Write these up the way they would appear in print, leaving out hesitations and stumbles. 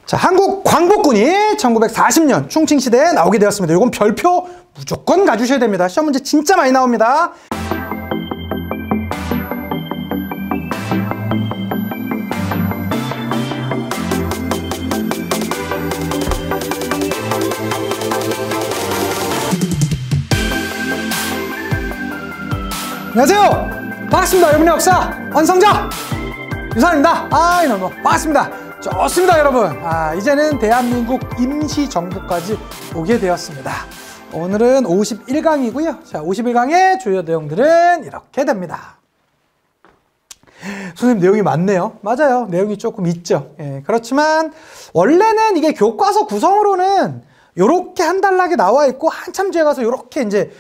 자, 한국 광복군이 1940년 충칭시대에 나오게 되었습니다. 이건 별표 무조건 가주셔야 됩니다. 시험 문제 진짜 많이 나옵니다. 안녕하세요. 반갑습니다. 여러분의 역사 완성자 유산입니다. 여러분 반갑습니다. 좋습니다, 여러분. 이제는 대한민국 임시정부까지 오게 되었습니다. 오늘은 51강이고요. 자, 51강의 주요 내용들은 이렇게 됩니다. 선생님, 내용이 많네요. 맞아요. 내용이 조금 있죠. 예, 그렇지만 원래는 이게 교과서 구성으로는 요렇게 한 단락이 나와 있고 한참 뒤에 가서 요렇게 이제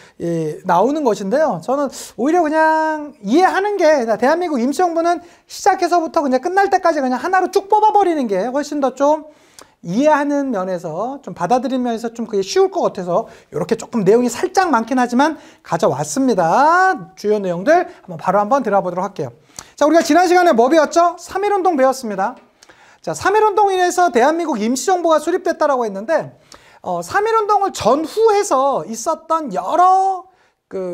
나오는 것인데요. 저는 오히려 그냥 이해하는 게, 대한민국 임시정부는 시작해서부터 그냥 끝날 때까지 그냥 하나로 쭉 뽑아버리는 게 훨씬 더 좀 이해하는 면에서, 좀 받아들이는 면에서 좀 그게 쉬울 것 같아서 이렇게 조금 내용이 살짝 많긴 하지만 가져왔습니다. 주요 내용들 바로 들어보도록 할게요. 자, 우리가 지난 시간에 뭐 배웠죠? 3.1운동 배웠습니다. 자, 3.1운동으로 인해서 대한민국 임시정부가 수립됐다라고 했는데, 3.1운동을 전후해서 있었던 여러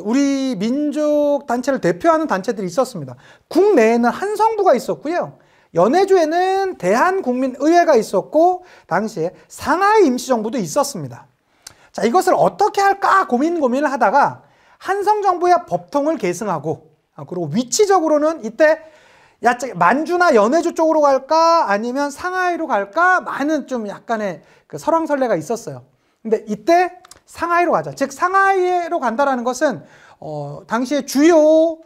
우리 민족 단체를 대표하는 단체들이 있었습니다. 국내에는 한성부가 있었고요. 연해주에는 대한국민의회가 있었고, 당시에 상하이 임시정부도 있었습니다. 자, 이것을 어떻게 할까 고민을 하다가 한성정부의 법통을 계승하고, 그리고 위치적으로는 이때 만주나 연해주 쪽으로 갈까 아니면 상하이로 갈까 많은 좀 약간의 설왕설래가 있었어요. 근데 이때 상하이로 가자. 즉 상하이로 간다라는 것은 당시에 주요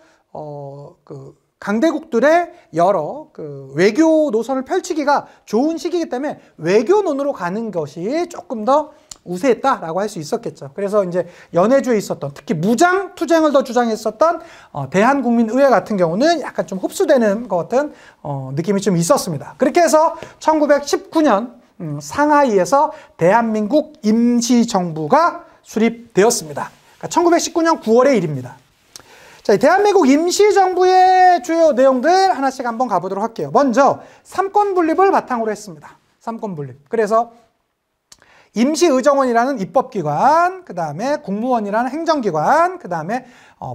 강대국들의 여러 외교 노선을 펼치기가 좋은 시기이기 때문에 외교논으로 가는 것이 조금 더 우세했다라고 할 수 있었겠죠. 그래서 이제 연해주에 있었던, 특히 무장 투쟁을 더 주장했었던 대한국민의회 같은 경우는 약간 좀 흡수되는 것 같은 느낌이 좀 있었습니다. 그렇게 해서 1919년 상하이에서 대한민국 임시정부가 수립되었습니다. 그러니까 1919년 9월의 일입니다. 자, 대한민국 임시정부의 주요 내용들 하나씩 한번 가보도록 할게요. 먼저 삼권분립을 바탕으로 했습니다. 삼권분립. 그래서 임시의정원이라는 입법기관, 그 다음에 국무원이라는 행정기관, 그 다음에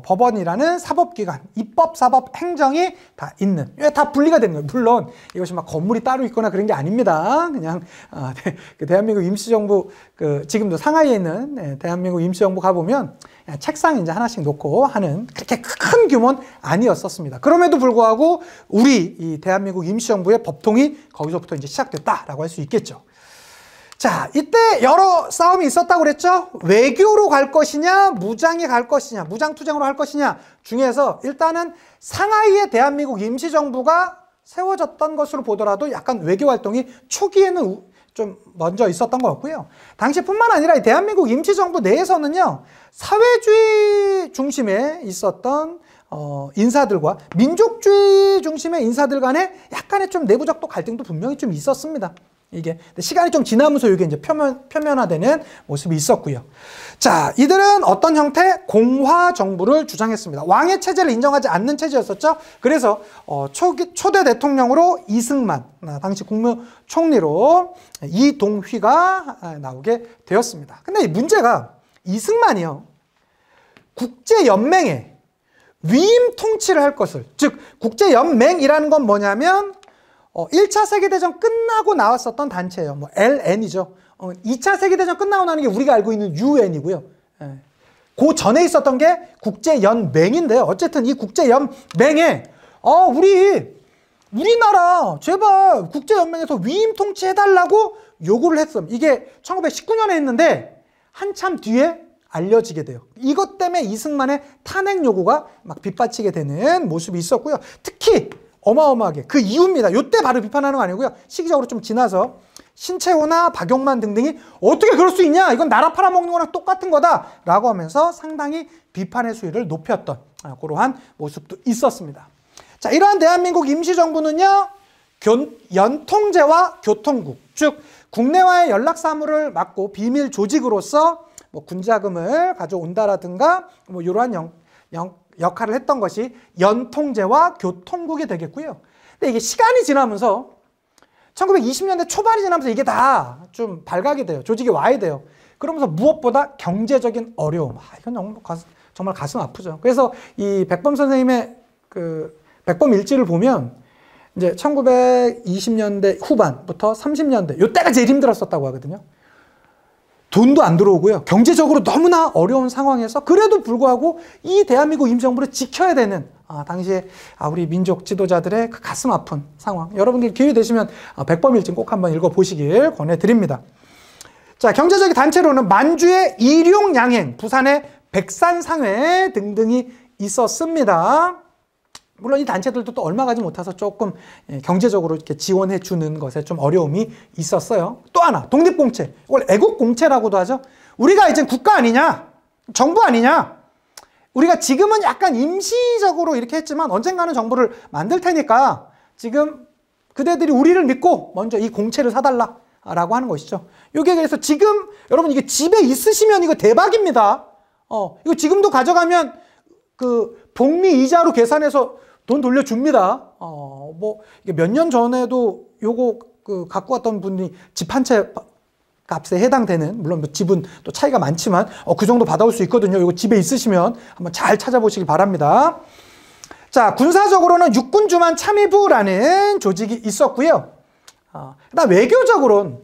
법원이라는 사법기관, 입법, 사법, 행정이 다 있는, 왜 다 분리가 되는 거예요. 물론 이것이 막 건물이 따로 있거나 그런 게 아닙니다. 그냥 대한민국 임시정부, 지금도 상하이에 있는 대한민국 임시정부 가보면 그냥 책상 이제 하나씩 놓고 하는 그렇게 큰 규모는 아니었었습니다. 그럼에도 불구하고 우리 이 대한민국 임시정부의 법통이 거기서부터 이제 시작됐다라고 할 수 있겠죠. 자, 이때 여러 싸움이 있었다고 그랬죠? 외교로 갈 것이냐, 무장에 갈 것이냐, 무장투쟁으로 할 것이냐 중에서 일단은 상하이의 대한민국 임시정부가 세워졌던 것으로 보더라도 약간 외교활동이 초기에는 좀 먼저 있었던 것 같고요. 당시뿐만 아니라 이 대한민국 임시정부 내에서는요, 사회주의 중심에 있었던 인사들과 민족주의 중심의 인사들 간에 약간의 좀 내부적 갈등도 분명히 좀 있었습니다. 이게 시간이 좀 지나면서 이게 이제 표면화되는 모습이 있었고요. 자, 이들은 어떤 형태? 공화 정부를 주장했습니다. 왕의 체제를 인정하지 않는 체제였었죠. 그래서 초대 대통령으로 이승만, 당시 국무총리로 이동휘가 나오게 되었습니다. 근데 이 문제가 이승만이요, 국제연맹에 위임 통치를 할 것을, 즉 국제연맹이라는 건 뭐냐면 1차 세계대전 끝나고 나왔었던 단체예요. 뭐 LN이죠. 2차 세계대전 끝나고 나는 게 우리가 알고 있는 UN이고요. 그 전에 있었던 게 국제연맹인데요. 어쨌든 이 국제연맹에 우리나라 제발 국제연맹에서 위임 통치해달라고 요구를 했습니다. 이게 1919년에 했는데 한참 뒤에 알려지게 돼요. 이것 때문에 이승만의 탄핵 요구가 막 빗받치게 되는 모습이 있었고요. 특히 어마어마하게 그 이유입니다. 이때 바로 비판하는 거 아니고요. 시기적으로 좀 지나서 신채호나 박용만 등등이 어떻게 그럴 수 있냐, 이건 나라 팔아먹는 거랑 똑같은 거다 라고 하면서 상당히 비판의 수위를 높였던 그러한 모습도 있었습니다. 자, 이러한 대한민국 임시정부는요, 연통제와 교통국, 즉 국내와의 연락사무를 맡고 비밀 조직으로서 뭐 군자금을 가져온다라든가 뭐 이러한 역할을 했던 것이 연통제와 교통국이 되겠고요. 근데 이게 시간이 지나면서 1920년대 초반이 지나면서 이게 다 좀 발각이 돼요. 조직이 와야 돼요. 그러면서 무엇보다 경제적인 어려움. 이건 정말 가슴 아프죠. 그래서 이 백범 선생님의 그 백범일지를 보면 이제 1920년대 후반부터 30년대 요때가 제일 힘들었었다고 하거든요. 돈도 안 들어오고요. 경제적으로 너무나 어려운 상황에서 그래도 불구하고 이 대한민국 임시정부를 지켜야 되는 당시에 우리 민족 지도자들의 그 가슴 아픈 상황. 여러분들 기회 되시면 백범일지 꼭 한번 읽어보시길 권해드립니다. 자, 경제적 단체로는 만주의 일용양행, 부산의 백산상회 등등이 있었습니다. 물론 이 단체들도 또 얼마 가지 못해서 조금 경제적으로 이렇게 지원해 주는 것에 좀 어려움이 있었어요. 또 하나, 독립공채. 이걸 애국공채라고도 하죠. 우리가 이제 국가 아니냐? 정부 아니냐? 우리가 지금은 약간 임시적으로 이렇게 했지만 언젠가는 정부를 만들 테니까 지금 그대들이 우리를 믿고 먼저 이 공채를 사달라라고 하는 것이죠. 이게 그래서 지금 여러분 이게 집에 있으시면 이거 대박입니다. 이거 지금도 가져가면 그 복리 이자로 계산해서 돈 돌려줍니다. 뭐 이게 몇 년 전에도 요거 그 갖고 왔던 분이 집 한 채 값에 해당되는, 물론 뭐 집은 또 차이가 많지만 그 정도 받아올 수 있거든요. 이거 집에 있으시면 한번 잘 찾아보시기 바랍니다. 자, 군사적으로는 육군주만 참의부라는 조직이 있었고요. 그다음 외교적으로는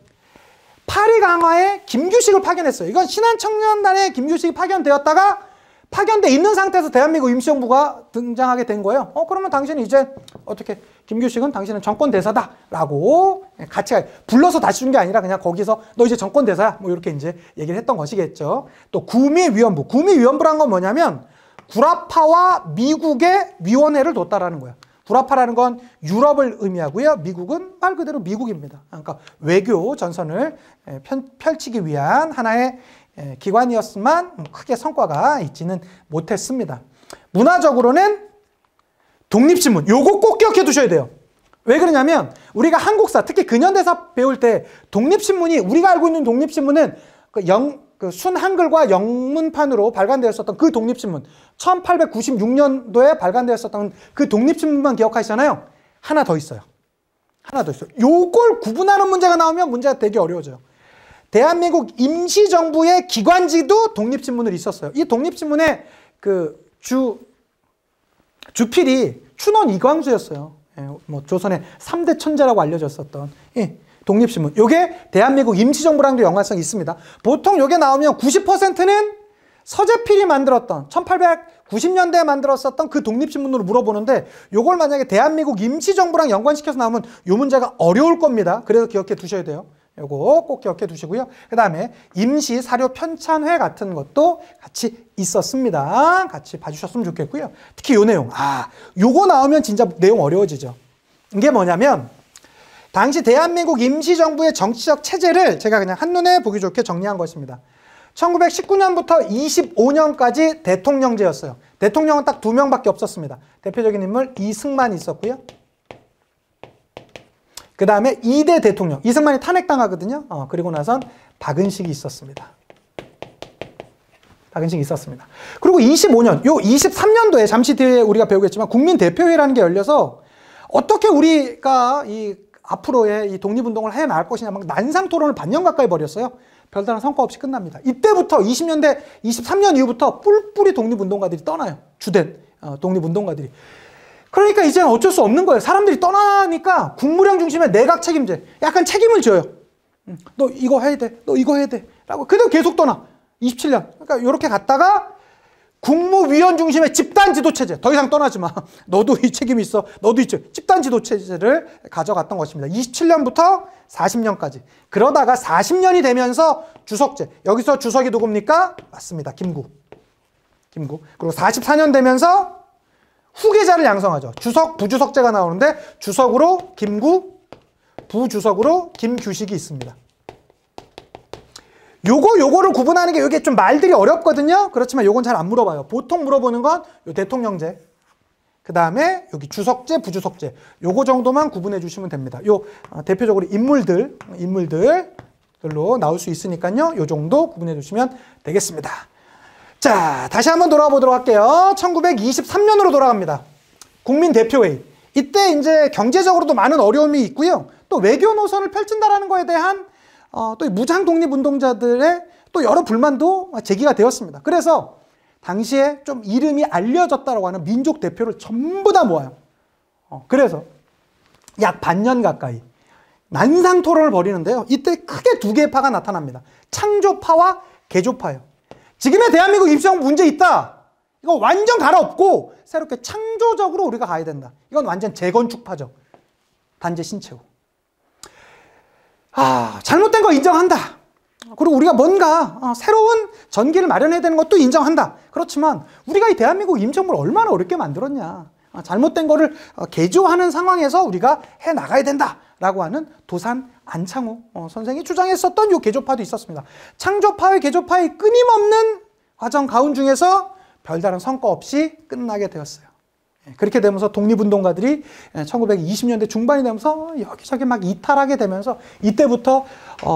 파리 강화에 김규식을 파견했어요. 이건 신한청년단에 김규식이 파견되었다가 파견돼 있는 상태에서 대한민국 임시정부가 등장하게 된 거예요. 그러면 당신은 이제 어떻게 김규식은 당신은 정권대사다라고 같이 불러서 다시 준 게 아니라 그냥 거기서 너 이제 정권대사야 뭐 이렇게 이제 얘기를 했던 것이겠죠. 또 구미위원부. 구미위원부란 건 뭐냐면 구라파와 미국의 위원회를 뒀다라는 거예요. 구라파라는 건 유럽을 의미하고요. 미국은 말 그대로 미국입니다. 그러니까 외교 전선을 펼치기 위한 하나의 기관이었지만 크게 성과가 있지는 못했습니다. 문화적으로는 독립신문. 요거 꼭 기억해 두셔야 돼요. 왜 그러냐면 우리가 한국사, 특히 근현대사 배울 때 독립신문이, 우리가 알고 있는 독립신문은 그 순한글과 영문판으로 발간되었었던 그 독립신문, 1896년도에 발간되었었던 그 독립신문만 기억하시잖아요. 하나 더 있어요. 하나 더 있어요. 요걸 구분하는 문제가 나오면 문제가 되게 어려워져요. 대한민국 임시정부의 기관지도 독립신문을 있었어요. 이 독립신문의 그 주필이 춘원 이광수였어요. 뭐 조선의 3대 천재라고 알려졌었던 독립신문. 요게 대한민국 임시정부랑도 연관성이 있습니다. 보통 요게 나오면 90%는 서재필이 만들었던 1890년대에 만들었었던 그 독립신문으로 물어보는데 요걸 만약에 대한민국 임시정부랑 연관시켜서 나오면 요 문제가 어려울 겁니다. 그래서 기억해 두셔야 돼요. 요거 꼭 기억해 두시고요. 그 다음에 임시사료편찬회 같은 것도 같이 있었습니다. 같이 봐주셨으면 좋겠고요. 특히 요 내용. 요거 나오면 진짜 내용 어려워지죠. 이게 뭐냐면 당시 대한민국 임시정부의 정치적 체제를 제가 그냥 한눈에 보기 좋게 정리한 것입니다. 1919년부터 25년까지 대통령제였어요. 대통령은 딱 2명밖에 없었습니다. 대표적인 인물 이승만이 있었고요. 그 다음에 2대 대통령, 이승만이 탄핵당하거든요. 그리고 나선 박은식이 있었습니다. 박은식이 있었습니다. 그리고 25년, 요 23년도에 잠시 뒤에 우리가 배우겠지만 국민대표회라는 게 열려서 어떻게 우리가 이 앞으로의 이 독립운동을 해 나갈 것이냐 막 난상 토론을 반년 가까이 벌였어요. 별다른 성과 없이 끝납니다. 이때부터 20년대, 23년 이후부터 뿔뿔이 독립운동가들이 떠나요. 주된 독립운동가들이. 그러니까 이제는 어쩔 수 없는 거예요. 사람들이 떠나니까 국무령 중심의 내각 책임제. 약간 책임을 져요. 너 이거 해야 돼. 너 이거 해야 돼. 라고. 그래도 계속 떠나. 27년. 그러니까 이렇게 갔다가 국무위원 중심의 집단 지도체제. 더 이상 떠나지 마. 너도 이 책임이 있어. 너도 이 책임. 집단 지도체제를 가져갔던 것입니다. 27년부터 40년까지. 그러다가 40년이 되면서 주석제. 여기서 주석이 누굽니까? 맞습니다. 김구. 그리고 44년 되면서 후계자를 양성하죠. 주석, 부주석제가 나오는데 주석으로 김구, 부주석으로 김규식이 있습니다. 요거를 구분하는 게 이게 좀 말들이 어렵거든요. 그렇지만 요건 잘 안 물어봐요. 보통 물어보는 건 요 대통령제, 그 다음에 여기 주석제, 부주석제 요거 정도만 구분해 주시면 됩니다. 요 대표적으로 인물들로 나올 수 있으니까요. 요 정도 구분해 주시면 되겠습니다. 자, 다시 한번 돌아와 보도록 할게요. 1923년으로 돌아갑니다. 국민대표회의. 이때 이제 경제적으로도 많은 어려움이 있고요. 또 외교 노선을 펼친다라는 거에 대한 또 무장 독립운동자들의 또 여러 불만도 제기가 되었습니다. 그래서 당시에 좀 이름이 알려졌다라고 하는 민족 대표를 전부 다 모아요. 그래서 약 반년 가까이 난상 토론을 벌이는데요. 이때 크게 두 개의 파가 나타납니다. 창조파와 개조파예요. 지금의 대한민국 임시정부 문제 있다. 이거 완전 갈아엎고 새롭게 창조적으로 우리가 가야 된다. 이건 완전 재건축파죠. 단재 신채호. 잘못된 거 인정한다. 그리고 우리가 뭔가 새로운 전기를 마련해야 되는 것도 인정한다. 그렇지만 우리가 이 대한민국 임시정부를 얼마나 어렵게 만들었냐. 잘못된 거를 개조하는 상황에서 우리가 해나가야 된다라고 하는 도산 안창호 선생이 주장했었던 이 개조파도 있었습니다. 창조파와 개조파의 끊임없는 과정 가운 중에서 별다른 성과 없이 끝나게 되었어요. 그렇게 되면서 독립운동가들이 1920년대 중반이 되면서 여기저기 막 이탈하게 되면서 이때부터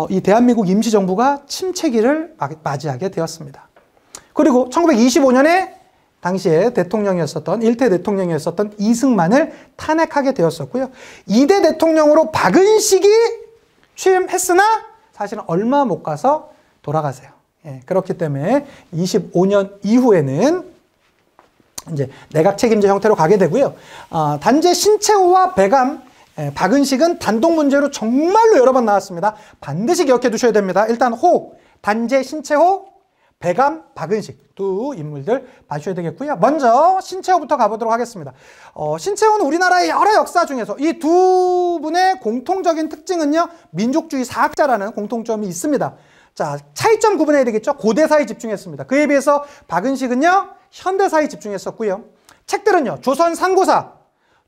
이 대한민국 임시정부가 침체기를 맞이하게 되었습니다. 그리고 1925년에 당시에 대통령이었었던 1대 대통령이었었던 이승만을 탄핵하게 되었었고요. 2대 대통령으로 박은식이 취임했으나 사실은 얼마 못 가서 돌아가세요. 그렇기 때문에 25년 이후에는 이제 내각 책임제 형태로 가게 되고요. 단재 신채호와 배감, 박은식은 단독 문제로 정말로 여러 번 나왔습니다. 반드시 기억해 두셔야 됩니다. 일단 단재 신채호, 배감, 박은식 두 인물들 봐주셔야 되겠고요. 먼저 신채호부터 가보도록 하겠습니다. 신채호는 우리나라의 여러 역사 중에서 이 두 분의 공통적인 특징은요, 민족주의 사학자라는 공통점이 있습니다. 자, 차이점 구분해야 되겠죠. 고대사에 집중했습니다. 그에 비해서 박은식은요, 현대사에 집중했었고요. 책들은요, 조선 상고사,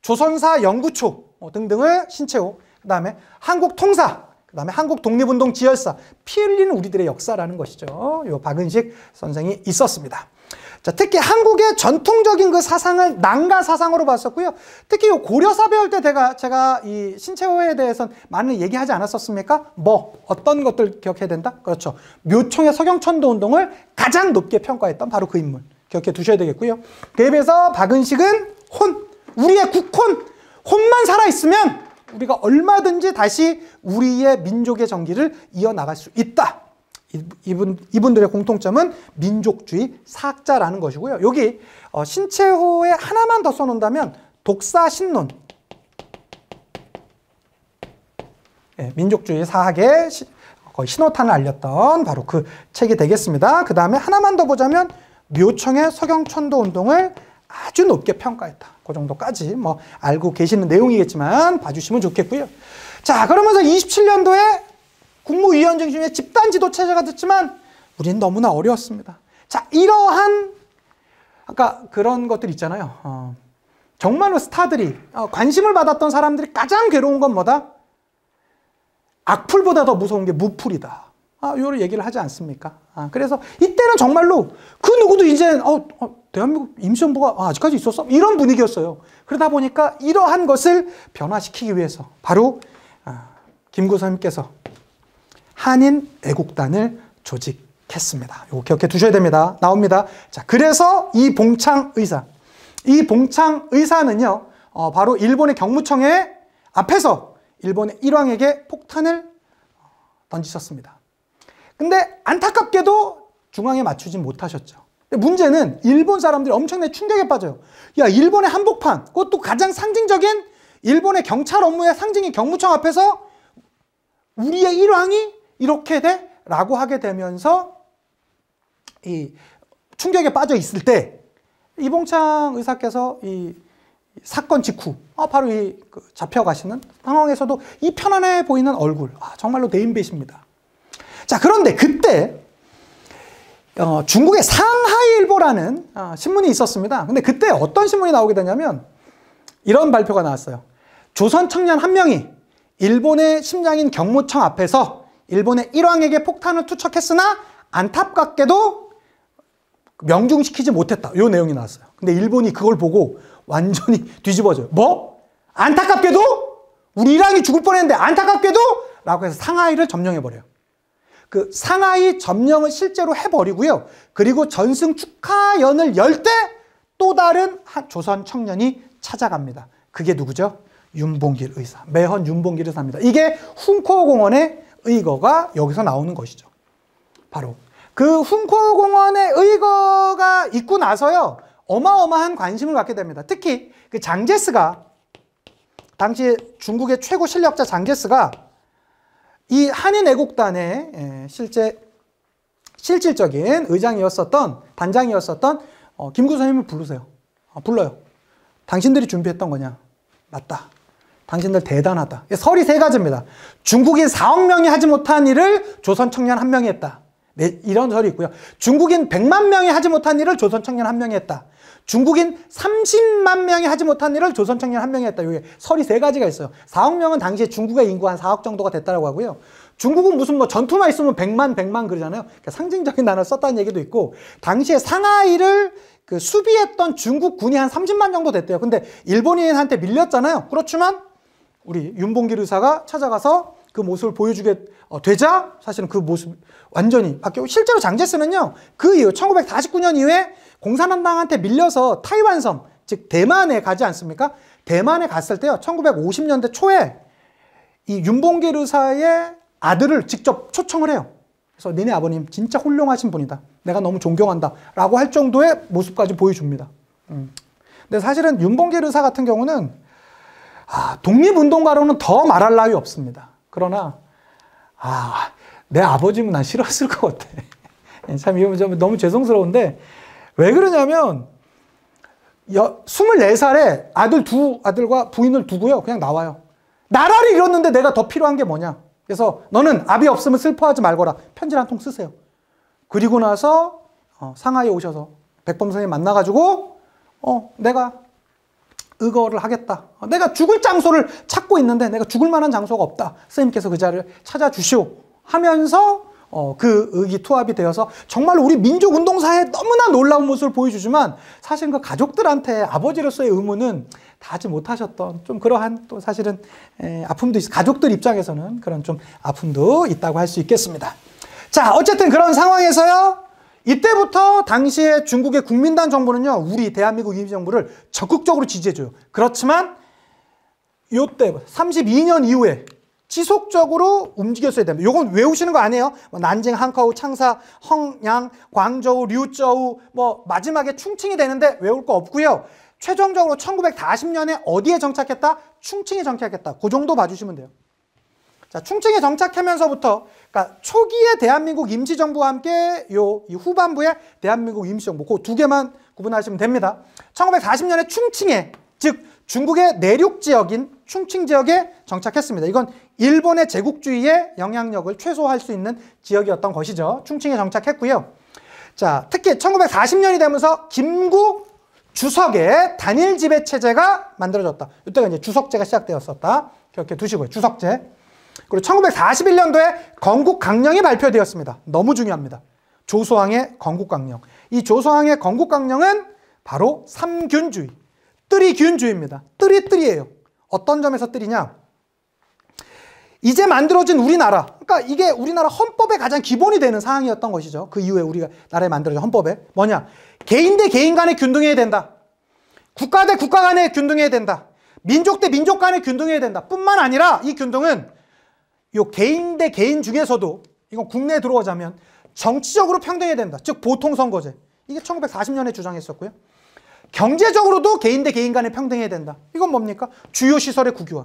조선사 연구초 등등을 신채호, 그 다음에 한국 통사, 그 다음에 한국 독립운동 지열사, 피 흘리는 우리들의 역사라는 것이죠. 요 박은식 선생이 있었습니다. 자, 특히 한국의 전통적인 그 사상을 낭가 사상으로 봤었고요. 특히 요 고려사 배울 때 제가 이 신채호에 대해서는 많은 얘기하지 않았었습니까? 어떤 것들 기억해야 된다? 그렇죠. 묘총의 서경천도 운동을 가장 높게 평가했던 바로 그 인물. 기억해 두셔야 되겠고요. 그에 비해서 박은식은 우리의 혼만 살아있으면 우리가 얼마든지 다시 우리의 민족의 정기를 이어나갈 수 있다. 이분들의 공통점은 민족주의 사학자라는 것이고요. 여기 신채호에 하나만 더 써놓는다면 독사신론, 민족주의 사학의 거의 신호탄을 알렸던 바로 그 책이 되겠습니다. 그 다음에 하나만 더 보자면 묘청의 서경천도 운동을 아주 높게 평가했다. 그 정도까지 알고 계시는 내용이겠지만 봐주시면 좋겠고요. 자, 그러면서 27년도에 국무위원장 중에 집단 지도 체제가 됐지만 우리는 너무나 어려웠습니다. 자, 이러한 아까 그런 것들 있잖아요. 정말로 스타들이 관심을 받았던 사람들이 가장 괴로운 건 뭐다? 악플보다 더 무서운 게 무플이다. 이런 얘기를 하지 않습니까? 그래서 이때는 정말로 그 누구도 이제 대한민국 임시정부가 아직까지 있었어? 이런 분위기였어요. 그러다 보니까 이러한 것을 변화시키기 위해서 바로 김구선님께서 한인 애국단을 조직했습니다. 이거 기억해 두셔야 됩니다. 나옵니다. 자, 그래서 이 봉창 의사는요, 바로 일본의 경무청의 앞에서 일본의 일왕에게 폭탄을 던지셨습니다. 근데 안타깝게도 중앙에 맞추지 못하셨죠. 근데 문제는 일본 사람들이 엄청나게 충격에 빠져요. 야, 일본의 한복판, 그것도 가장 상징적인 일본의 경찰 업무의 상징인 경무청 앞에서 우리의 일왕이 이렇게 돼? 라고 하게 되면서 이 충격에 빠져 있을 때 이봉창 의사께서 이 사건 직후 바로 잡혀가시는 상황에서도 이 편안해 보이는 얼굴, 정말로 대인배십니다. 자, 그런데 그때 중국의 상하이일보라는 신문이 있었습니다. 근데 그때 어떤 신문이 나오게 되냐면 이런 발표가 나왔어요. 조선 청년 한 명이 일본의 심장인 경무청 앞에서 일본의 일왕에게 폭탄을 투척했으나 안타깝게도 명중시키지 못했다. 이 내용이 나왔어요. 근데 일본이 그걸 보고 완전히 뒤집어져요. 안타깝게도? 우리 일왕이 죽을 뻔했는데 안타깝게도? 라고 해서 상하이를 점령해버려요. 그 상하이 점령을 실제로 해버리고요. 그리고 전승 축하연을 열 때 또 다른 조선 청년이 찾아갑니다. 그게 누구죠? 윤봉길 의사. 매헌 윤봉길 의사입니다. 이게 훈코공원의 의거가 여기서 나오는 것이죠. 바로 그 훈코공원의 의거가 있고 나서요, 어마어마한 관심을 갖게 됩니다. 특히 그 장제스가, 당시 중국의 최고 실력자 장제스가 이 한인 애국단의 실질적인 의장이었었던, 단장이었었던 김구 선생님을 부르세요. 불러요. 당신들이 준비했던 거냐? 맞다. 당신들 대단하다. 설이 세 가지입니다. 중국인 4억 명이 하지 못한 일을 조선 청년 한 명이 했다. 네, 이런 설이 있고요. 중국인 100만 명이 하지 못한 일을 조선 청년 한 명이 했다. 중국인 30만 명이 하지 못한 일을 조선 청년 한 명이 했다. 이게 설이 세 가지가 있어요. 4억 명은 당시에 중국의 인구 한 4억 정도가 됐다고 하고요. 중국은 무슨 뭐 전투만 있으면 100만 그러잖아요. 그러니까 상징적인 단어를 썼다는 얘기도 있고, 당시에 상하이를 그 수비했던 중국 군이 한 30만 정도 됐대요. 근데 일본인한테 밀렸잖아요. 그렇지만 우리 윤봉길 의사가 찾아가서 그 모습을 보여주게 되자 사실은 그 모습 완전히 바뀌고, 실제로 장제스는요, 그 이후 1949년 이후에 공산당한테 밀려서 타이완섬, 즉 대만에 가지 않습니까? 대만에 갔을 때요, 1950년대 초에 이 윤봉길 의사의 아들을 직접 초청을 해요. 그래서 니네 아버님 진짜 훌륭하신 분이다, 내가 너무 존경한다 라고 할 정도의 모습까지 보여줍니다. 근데 사실은 윤봉길 의사 같은 경우는 독립운동가로는 더 말할 나위 없습니다. 그러나 내 아버지면 난 싫었을 것 같아. 참 이거 너무 죄송스러운데, 왜 그러냐면 24살에 두 아들과 부인을 두고요, 그냥 나와요. 나라를 잃었는데 내가 더 필요한 게 뭐냐. 그래서 너는 아비 없으면 슬퍼하지 말거라, 편지를 한 통 쓰세요. 그리고 나서 상하이에 오셔서 백범 선생님 만나가지고 내가 의거를 하겠다. 내가 죽을 장소를 찾고 있는데 내가 죽을 만한 장소가 없다. 선생님께서 그 자리를 찾아주시오 하면서 그 의기투합이 되어서 정말 우리 민족운동사에 너무나 놀라운 모습을 보여주지만, 사실 그 가족들한테 아버지로서의 의무는 다하지 못하셨던 좀 그러한 또 사실은 아픔도 있어. 가족들 입장에서는 그런 좀 아픔도 있다고 할 수 있겠습니다. 자, 어쨌든 그런 상황에서요, 이때부터 당시에 중국의 국민당 정부는요, 우리 대한민국 임시정부를 적극적으로 지지해줘요. 그렇지만 요때 32년 이후에 지속적으로 움직였어야 됩니다. 요건 외우시는 거 아니에요. 난징, 항커우, 창사, 헝양, 광저우, 류저우, 마지막에 충칭이 되는데 외울 거 없고요. 최종적으로 1940년에 어디에 정착했다? 충칭에 정착했다. 그 정도 봐주시면 돼요. 자, 충칭에 정착하면서부터, 그러니까 초기의 대한민국 임시정부와 함께 이 후반부의 대한민국 임시정부, 그 두 개만 구분하시면 됩니다. 1940년에 충칭에, 즉 중국의 내륙 지역인 충칭 지역에 정착했습니다. 이건 일본의 제국주의의 영향력을 최소화할 수 있는 지역이었던 것이죠. 충칭에 정착했고요. 자, 특히 1940년이 되면서 김구 주석의 단일 지배 체제가 만들어졌다. 이때가 이제 주석제가 시작되었었다. 이렇게 두시고요. 주석제. 그리고 1941년도에 건국강령이 발표되었습니다. 너무 중요합니다. 조소왕의 건국강령. 이 조소왕의 건국강령은 바로 삼균주의, 뜨리균주의입니다. 뜨리예요. 어떤 점에서 뜨리냐? 이제 만들어진 우리나라, 그러니까 이게 우리나라 헌법의 가장 기본이 되는 사항이었던 것이죠. 그 이후에 우리가 나라에 만들어진 헌법에 뭐냐? 개인 대 개인 간에 균등해야 된다. 국가 대 국가 간에 균등해야 된다. 민족 대 민족 간에 균등해야 된다. 뿐만 아니라 이 균등은 요 개인 대 개인 중에서도, 이건 국내에 들어오자면 정치적으로 평등해야 된다. 즉 보통선거제. 이게 1940년에 주장했었고요. 경제적으로도 개인 대 개인 간에 평등해야 된다. 이건 뭡니까? 주요 시설의 국유화.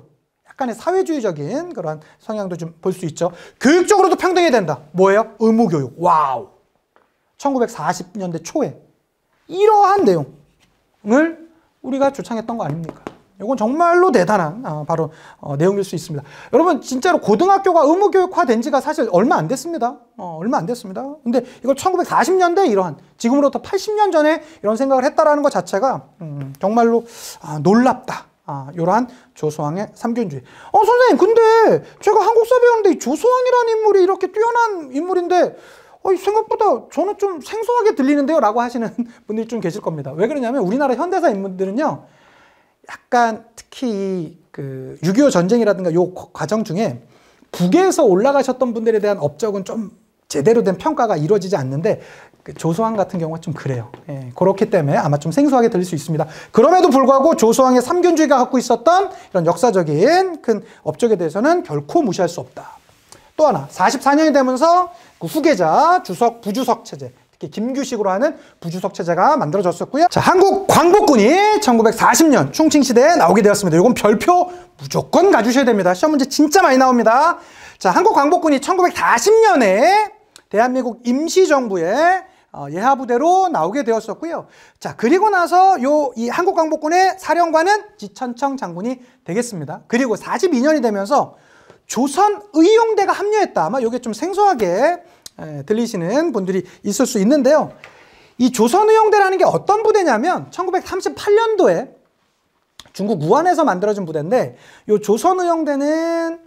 약간의 사회주의적인 그런 성향도 좀 볼 수 있죠. 교육적으로도 평등해야 된다. 뭐예요? 의무교육. 와우. 1940년대 초에 이러한 내용을 우리가 주창했던 거 아닙니까? 이건 정말로 대단한 바로 내용일 수 있습니다. 여러분, 진짜로 고등학교가 의무교육화된 지가 사실 얼마 안 됐습니다. 얼마 안 됐습니다. 근데 이걸 1940년대 이러한, 지금으로부터 80년 전에 이런 생각을 했다라는 것 자체가 정말로 놀랍다. 이러한 조소왕의 삼균주의. 선생님, 근데 제가 한국사 배우는데 이 조소왕이라는 인물이 이렇게 뛰어난 인물인데 생각보다 저는 좀 생소하게 들리는데요? 라고 하시는 분들이 좀 계실 겁니다. 왜 그러냐면 우리나라 현대사 인물들은요, 약간 특히 그 6.25 전쟁이라든가 요 과정 중에 북에서 올라가셨던 분들에 대한 업적은 좀 제대로 된 평가가 이루어지지 않는데 조소왕 같은 경우가 좀 그래요. 예, 그렇기 때문에 아마 좀 생소하게 들릴 수 있습니다. 그럼에도 불구하고 조소왕의 삼균주의가 갖고 있었던 이런 역사적인 큰 업적에 대해서는 결코 무시할 수 없다. 또 하나 44년이 되면서 그 후계자 주석 부주석 체제, 특히 김규식으로 하는 부주석 체제가 만들어졌었고요. 자, 한국 광복군이 1940년 충칭시대에 나오게 되었습니다. 이건 별표 무조건 가주셔야 됩니다. 시험 문제 진짜 많이 나옵니다. 자, 한국 광복군이 1940년에 대한민국 임시정부의 예하부대로 나오게 되었었고요. 자, 그리고 나서 이 한국광복군의 사령관은 지천청 장군이 되겠습니다. 그리고 42년이 되면서 조선의용대가 합류했다. 아마 이게 좀 생소하게 들리시는 분들이 있을 수 있는데요. 이 조선의용대라는 게 어떤 부대냐면 1938년도에 중국 우한에서 만들어진 부대인데 이 조선의용대는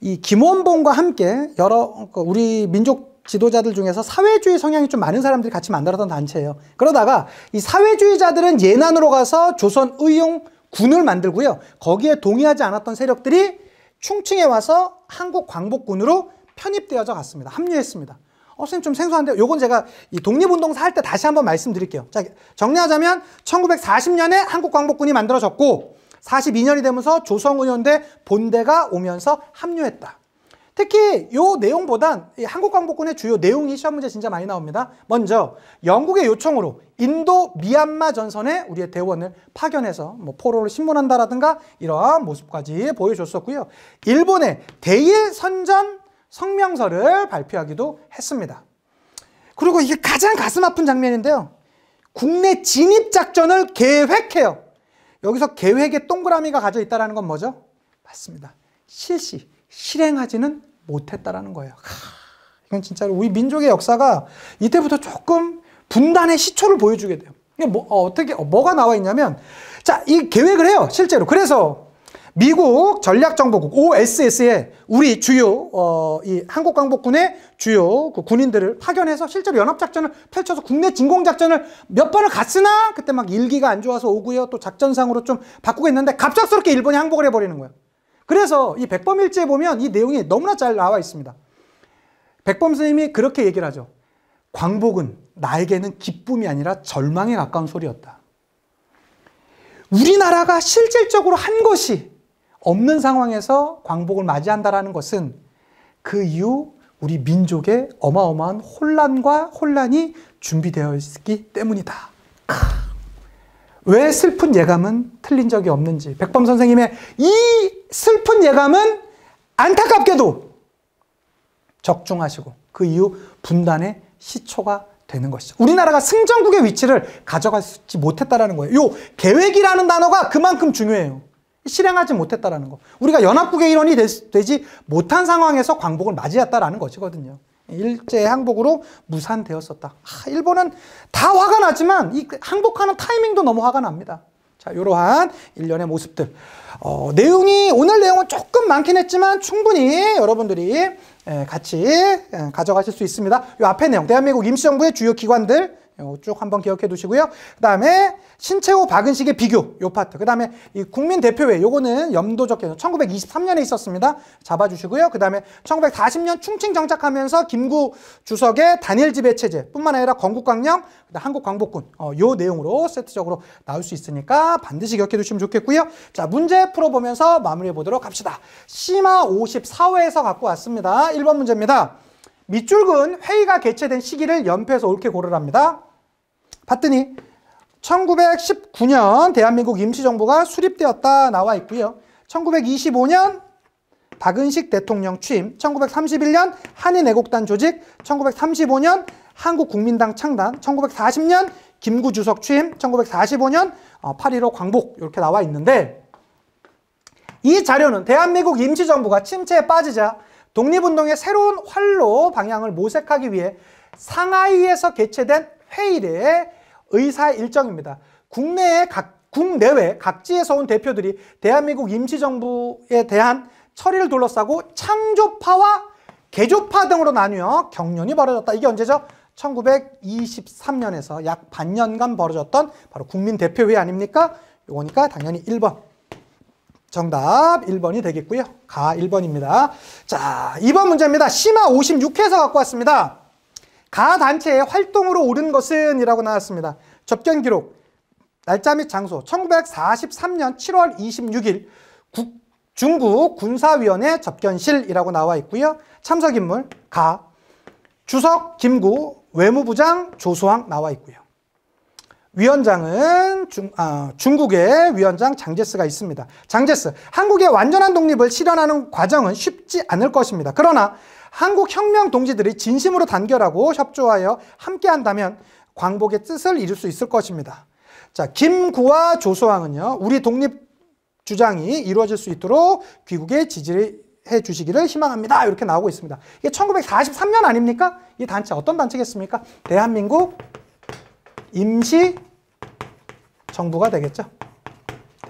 이 김원봉과 함께 여러 우리 민족 지도자들 중에서 사회주의 성향이 좀 많은 사람들이 같이 만들었던 단체예요. 그러다가 이 사회주의자들은 예난으로 가서 조선의용군을 만들고요. 거기에 동의하지 않았던 세력들이 충칭에 와서 한국광복군으로 편입되어져 갔습니다. 합류했습니다. 선생님 좀 생소한데요. 요건 제가 이 독립운동사 할 때 다시 한번 말씀드릴게요. 자, 정리하자면 1940년에 한국광복군이 만들어졌고 42년이 되면서 조선의용대 본대가 오면서 합류했다. 특히 요 내용보단 이 한국광복군의 주요 내용이 시험 문제 진짜 많이 나옵니다. 먼저 영국의 요청으로 인도 미얀마 전선에 우리의 대원을 파견해서 뭐 포로를 신문한다라든가 이러한 모습까지 보여줬었고요. 일본의 대일 선전 성명서를 발표하기도 했습니다. 그리고 이게 가장 가슴 아픈 장면인데요. 국내 진입작전을 계획해요. 여기서 계획에 동그라미가 가져 있다는 건 뭐죠? 맞습니다. 실행하지는 못했다라는 거예요. 이건 진짜로 우리 민족의 역사가 이때부터 조금 분단의 시초를 보여주게 돼요. 이게 뭐가 나와 있냐면, 자, 이 계획을 해요, 실제로. 그래서 미국 전략정보국 OSS에 우리 주요 이 한국광복군의 주요 그 군인들을 파견해서 실제로 연합작전을 펼쳐서 국내 진공작전을 몇 번을 갔으나 그때 막 일기가 안 좋아서 오고요. 또 작전상으로 좀 바꾸고 있는데 갑작스럽게 일본이 항복을 해버리는 거예요. 그래서 이 백범일지에 보면 이 내용이 너무나 잘 나와 있습니다. 백범 선생님이 그렇게 얘기를 하죠. 광복은 나에게는 기쁨이 아니라 절망에 가까운 소리였다. 우리나라가 실질적으로 한 것이 없는 상황에서 광복을 맞이한다는 것은 그 이후 우리 민족의 어마어마한 혼란이 준비되어 있기 때문이다. 왜 슬픈 예감은 틀린 적이 없는지 백범 선생님의 이 슬픈 예감은 안타깝게도 적중하시고 그 이후 분단의 시초가 되는 것이죠. 우리나라가 승전국의 위치를 가져가지 못했다는 거예요. 이 계획이라는 단어가 그만큼 중요해요. 실행하지 못했다는 거. 우리가 연합국의 일원이 되지 못한 상황에서 광복을 맞이했다는 것이거든요. 일제 항복으로 무산되었었다. 일본은 다 화가 나지만 이 항복하는 타이밍도 너무 화가 납니다. 자, 이러한 일련의 모습들. 오늘 내용은 조금 많긴 했지만 충분히 여러분들이 같이 가져가실 수 있습니다. 이 앞에 내용, 대한민국 임시정부의 주요 기관들 쭉 한번 기억해 두시고요. 그 다음에 신채호 박은식의 비교, 요 파트. 그 다음에 이 국민대표회, 요거는 염도적 개념, 1923년에 있었습니다. 잡아주시고요. 그 다음에 1940년 충칭 정착하면서 김구 주석의 단일 지배 체제 뿐만 아니라 건국강령, 한국광복군, 요 내용으로 세트적으로 나올 수 있으니까 반드시 기억해 두시면 좋겠고요. 자, 문제 풀어보면서 마무리해 보도록 합시다. 심화 54회에서 갖고 왔습니다. 1번 문제입니다. 밑줄근 회의가 개최된 시기를 연표해서 옳게 고르랍니다. 봤더니 1919년 대한민국 임시정부가 수립되었다 나와 있고요. 1925년 박은식 대통령 취임, 1931년 한인애국단 조직, 1935년 한국국민당 창단, 1940년 김구 주석 취임, 1945년 8.15 광복 이렇게 나와 있는데 이 자료는 대한민국 임시정부가 침체에 빠지자 독립운동의 새로운 활로 방향을 모색하기 위해 상하이에서 개최된 회의의 의사 일정입니다. 국내외 각지에서 온 대표들이 대한민국 임시정부에 대한 처리를 둘러싸고 창조파와 개조파 등으로 나뉘어 격론이 벌어졌다. 이게 언제죠? 1923년에서 약 반년간 벌어졌던 바로 국민대표회의 아닙니까? 이거니까 당연히 1번. 정답 1번이 되겠고요. 가 1번입니다. 자, 2번 문제입니다. 심화 56회에서 갖고 왔습니다. 가 단체의 활동으로 옳은 것은 이라고 나왔습니다. 접견 기록, 날짜 및 장소 1943년 7월 26일 중국 군사위원회 접견실이라고 나와 있고요. 참석 인물 가, 주석 김구, 외무부장 조수왕 나와 있고요. 위원장은 중국의 위원장 장제스가 있습니다. 장제스, 한국의 완전한 독립을 실현하는 과정은 쉽지 않을 것입니다. 그러나 한국 혁명 동지들이 진심으로 단결하고 협조하여 함께한다면 광복의 뜻을 이룰 수 있을 것입니다. 자, 김구와 조수왕은요, 우리 독립 주장이 이루어질 수 있도록 귀국에 지지해 주시기를 희망합니다. 이렇게 나오고 있습니다. 이게 1943년 아닙니까? 이 단체 어떤 단체겠습니까? 대한민국 임시 정부가 되겠죠.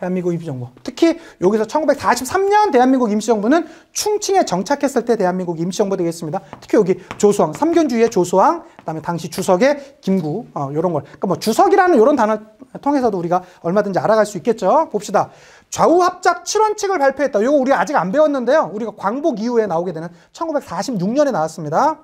대한민국 임시정부. 특히 여기서 1943년 대한민국 임시정부는 충칭에 정착했을 때 대한민국 임시정부 되겠습니다. 특히 여기 조수왕, 삼균주의의 조수왕, 그다음에 당시 주석의 김구, 이런 걸. 그러니까 뭐 주석이라는 이런 단어를 통해서도 우리가 얼마든지 알아갈 수 있겠죠. 봅시다. 좌우합작 7원칙을 발표했다. 이거 우리 아직 안 배웠는데요. 우리가 광복 이후에 나오게 되는 1946년에 나왔습니다.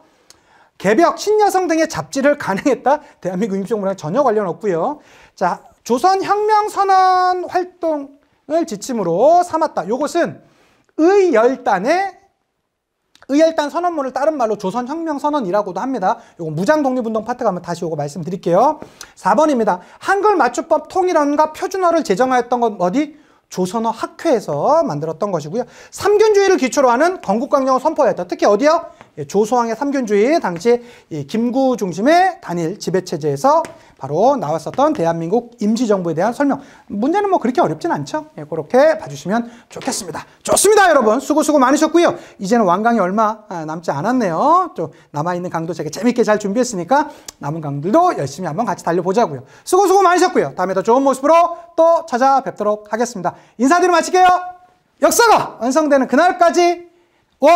개벽, 신여성 등의 잡지를 간행했다. 대한민국 임시정부랑 전혀 관련 없고요. 자, 조선혁명선언 활동을 지침으로 삼았다. 이것은 의열단 선언문을 다른 말로 조선혁명선언이라고도 합니다. 이거 무장독립운동 파트 가면 다시 이거 말씀드릴게요. 4번입니다. 한글 맞춤법 통일원과 표준어를 제정하였던 건 어디? 조선어 학회에서 만들었던 것이고요. 삼균주의를 기초로 하는 건국강령을 선포했다. 특히 어디요? 조수왕의 삼균주의, 당시 김구 중심의 단일 지배체제에서 바로 나왔었던 대한민국 임시정부에 대한 설명. 문제는 뭐 그렇게 어렵진 않죠. 그렇게 봐주시면 좋겠습니다. 좋습니다, 여러분. 수고 많으셨고요. 이제는 완강이 얼마 남지 않았네요. 또 남아있는 강도 제가 재밌게 잘 준비했으니까 남은 강들도 열심히 한번 같이 달려보자고요. 수고 많으셨고요. 다음에 더 좋은 모습으로 또 찾아뵙도록 하겠습니다. 인사드리고 마칠게요. 역사가 완성되는 그날까지 원